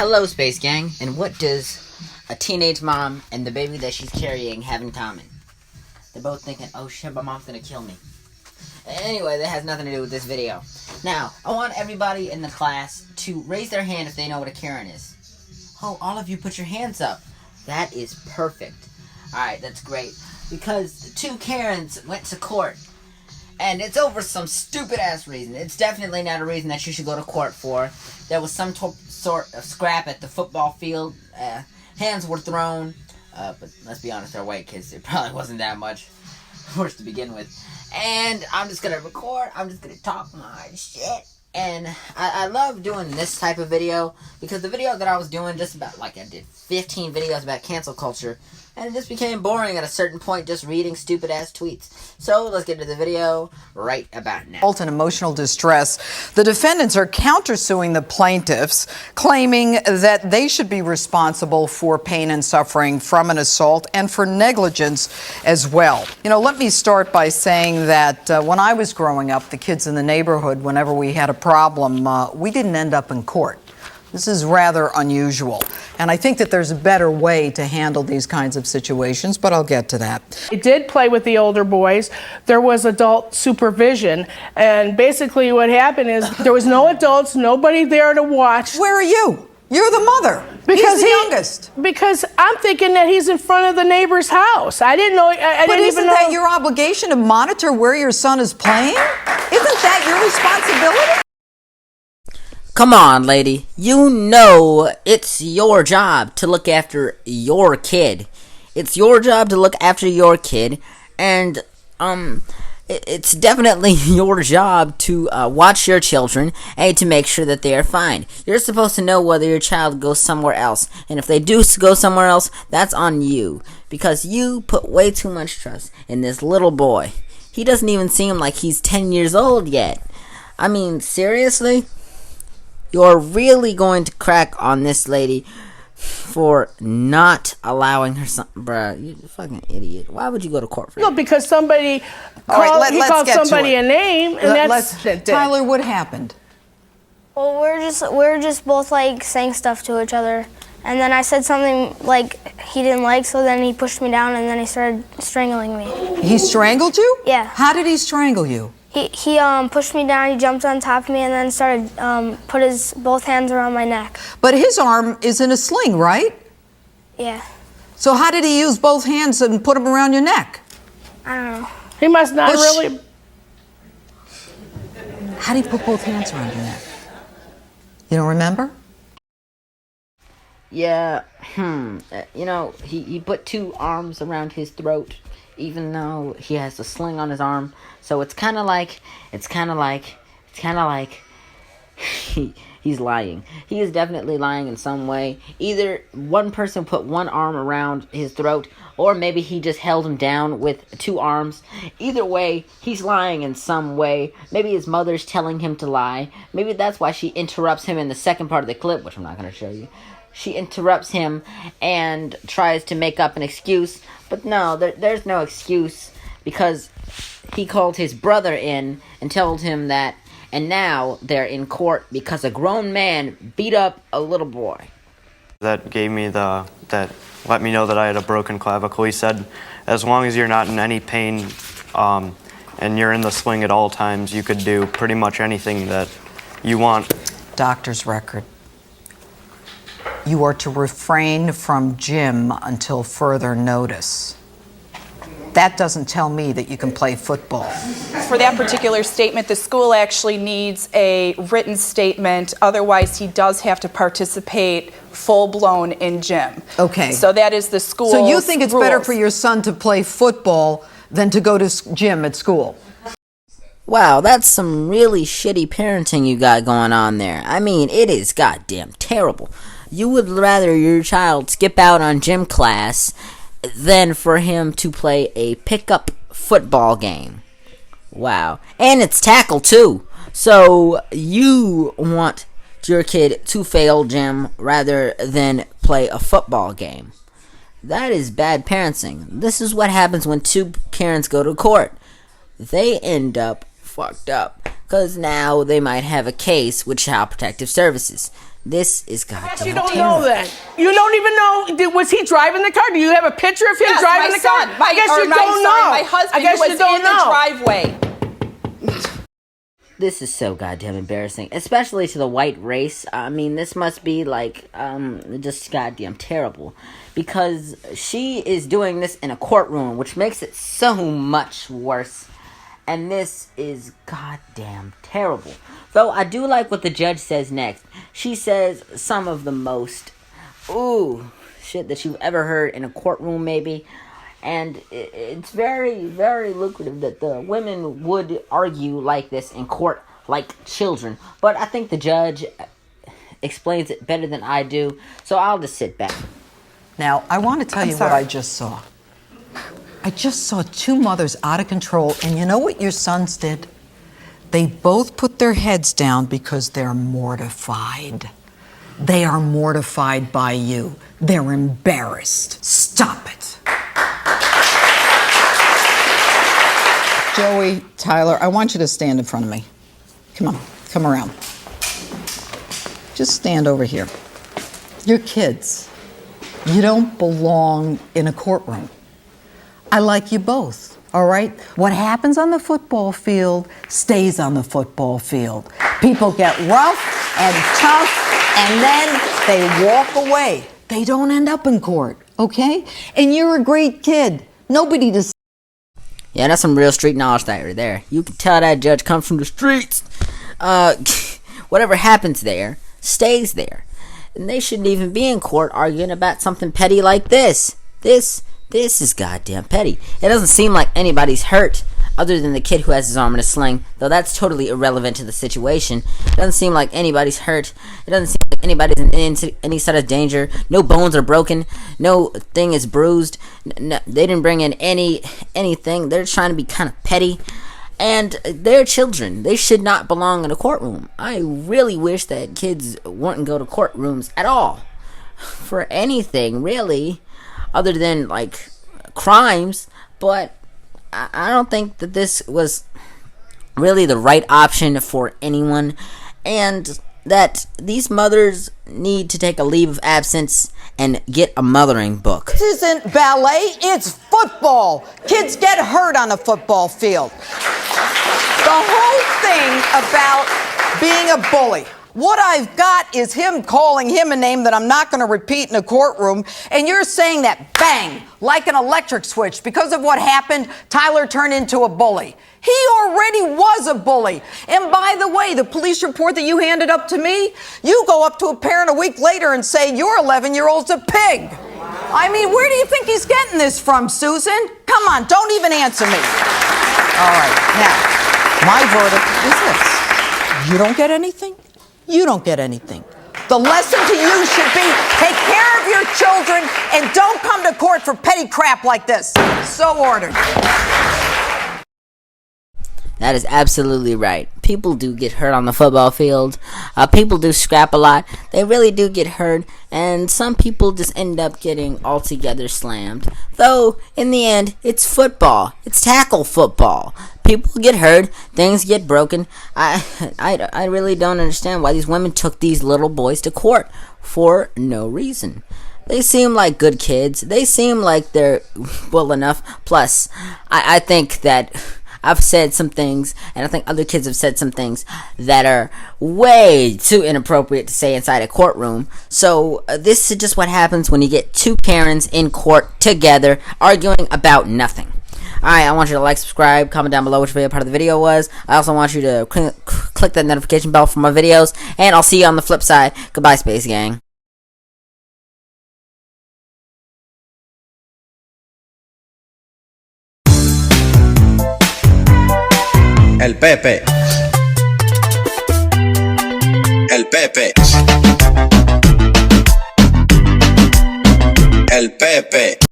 Hello, Space Gang, and what does a teenage mom and the baby that she's carrying have in common? They're both thinking, oh shit, my mom's gonna kill me. Anyway, that has nothing to do with this video. Now, I want everybody in the class to raise their hand if they know what a Karen is. Oh, all of you put your hands up. That is perfect. Alright, that's great. Because two Karens went to court. And it's over some stupid-ass reason. It's definitely not a reason that you should go to court for. There was some sort of scrap at the football field. Hands were thrown. But let's be honest, they're white kids. It probably wasn't that much worse to begin with. And I'm just going to record. I'm just going to talk my shit. And I love doing this type of video. Because the video that I was doing just about, like I did 15 videos about cancel culture. And it just became boring at a certain point, just reading stupid-ass tweets. So, let's get to the video right about now. And emotional distress. The defendants are countersuing the plaintiffs, claiming that they should be responsible for pain and suffering from an assault and for negligence as well. You know, let me start by saying that when I was growing up, the kids in the neighborhood, whenever we had a problem, we didn't end up in court. This is rather unusual, and I think that there's a better way to handle these kinds of situations, but I'll get to that. I did play with the older boys. There was adult supervision, and basically what happened is there was no adults, nobody there to watch. Where are you? You're the mother. Because he's the youngest. Because I'm thinking that he's in front of the neighbor's house. I didn't know. I didn't even know. But isn't that your obligation to monitor where your son is playing? Isn't that your responsibility? Come on, lady. You know it's your job to look after your kid. It's your job to look after your kid, and it's definitely your job to watch your children and to make sure that they are fine. You're supposed to know whether your child goes somewhere else, and if they do go somewhere else, that's on you, because you put way too much trust in this little boy. He doesn't even seem like he's 10 years old yet. I mean, seriously? You're really going to crack on this lady for not allowing her son. Bruh, you fucking idiot. Why would you go to court for that? No, because somebody called somebody a name, and that's Tyler, what happened? Well, we're just both like saying stuff to each other, and then I said something like he didn't like, so then he pushed me down, and then he started strangling me. He strangled you? Yeah. How did he strangle you? He pushed me down, he jumped on top of me, and then started put his both hands around my neck. But his arm is in a sling, right? Yeah. So how did he use both hands and put them around your neck? I don't know. He must not really. How did he put both hands around your neck? You don't remember? Yeah, you know, he put two arms around his throat, even though he has a sling on his arm. So it's kind of like he's lying. He is definitely lying in some way. Either one person put one arm around his throat, or maybe he just held him down with two arms. Either way, he's lying in some way. Maybe his mother's telling him to lie. Maybe that's why she interrupts him in the second part of the clip, which I'm not going to show you. She interrupts him and tries to make up an excuse. But no, there's no excuse, because he called his brother in and told him that, and now they're in court because a grown man beat up a little boy. That let me know that I had a broken clavicle. He said, as long as you're not in any pain and you're in the sling at all times, you could do pretty much anything that you want. Doctor's record. You are to refrain from gym until further notice. That doesn't tell me that you can play football. For that particular statement, the school actually needs a written statement. Otherwise, he does have to participate full-blown in gym. Okay. So that is the school's So you think it's rules. better for your son to play football than to go to gym at school? Wow, that's some really shitty parenting you got going on there. I mean, it is goddamn terrible. You would rather your child skip out on gym class than for him to play a pickup football game. Wow. And it's tackle too. So you want your kid to fail gym rather than play a football game. That is bad parenting. This is what happens when two Karens go to court. They end up fucked up, because now they might have a case with Child Protective Services. This is goddamn You don't terrible. know then. You don't even know. Was he driving the car? Do you have a picture of him Yes, driving my the car? son. I guess you my don't son, know. My husband I guess was you don't in know. the driveway. This is so goddamn embarrassing, especially to the white race. I mean, this must be like just goddamn terrible, because she is doing this in a courtroom, which makes it so much worse. And this is goddamn terrible. Though I do like what the judge says next. She says some of the most shit that you've ever heard in a courtroom, maybe. And it's very, very lucrative that the women would argue like this in court like children. But I think the judge explains it better than I do, so I'll just sit back. Now, I want to tell you what I just saw. I just saw two mothers out of control, and you know what your sons did? They both put their heads down because they're mortified. They are mortified by you. They're embarrassed. Stop it. Joey, Tyler, I want you to stand in front of me. Come on, come around. Just stand over here. You're kids. You don't belong in a courtroom. I like you both, all right? What happens on the football field stays on the football field. People get rough and tough, and then they walk away. They don't end up in court, okay? And you're a great kid. Nobody deserves. Yeah, that's some real street knowledge right there. You can tell that judge comes from the streets. Whatever happens there stays there. And they shouldn't even be in court arguing about something petty like this. This is goddamn petty. It doesn't seem like anybody's hurt other than the kid who has his arm in a sling, though that's totally irrelevant to the situation. It doesn't seem like anybody's hurt. It doesn't seem like anybody's in any sort of danger. No bones are broken. No thing is bruised. No, they didn't bring in anything. They're trying to be kind of petty. And they're children. They should not belong in a courtroom. I really wish that kids wouldn't go to courtrooms at all. For anything, really. Other than, like, crimes. But I don't think that this was really the right option for anyone. And that these mothers need to take a leave of absence and get a mothering book. This isn't ballet, it's football. Kids get hurt on a football field. The whole thing about being a bully. What I've got is him calling him a name that I'm not going to repeat in a courtroom, and you're saying that bang, like an electric switch, because of what happened, Tyler turned into a bully. He already was a bully. And by the way, the police report that you handed up to me, you go up to a parent a week later and say your 11-year-old's a pig. I mean, where do you think he's getting this from, Susan? Come on, don't even answer me. All right, now, my verdict is this. You don't get anything. You don't get anything. The lesson to you should be take care of your children and don't come to court for petty crap like this. So ordered. That is absolutely right. People do get hurt on the football field. People do scrap a lot. They really do get hurt. And some people just end up getting altogether slammed. Though, in the end, it's football. It's tackle football. People get hurt. Things get broken. I really don't understand why these women took these little boys to court for no reason. They seem like good kids. They seem like they're well enough. Plus, I think that I've said some things, and I think other kids have said some things that are way too inappropriate to say inside a courtroom. So this is just what happens when you get two Karens in court together arguing about nothing. Alright, I want you to like, subscribe, comment down below which favorite part of the video was. I also want you to click that notification bell for my videos, and I'll see you on the flip side. Goodbye, Space Gang. El Pepe. El Pepe. El Pepe.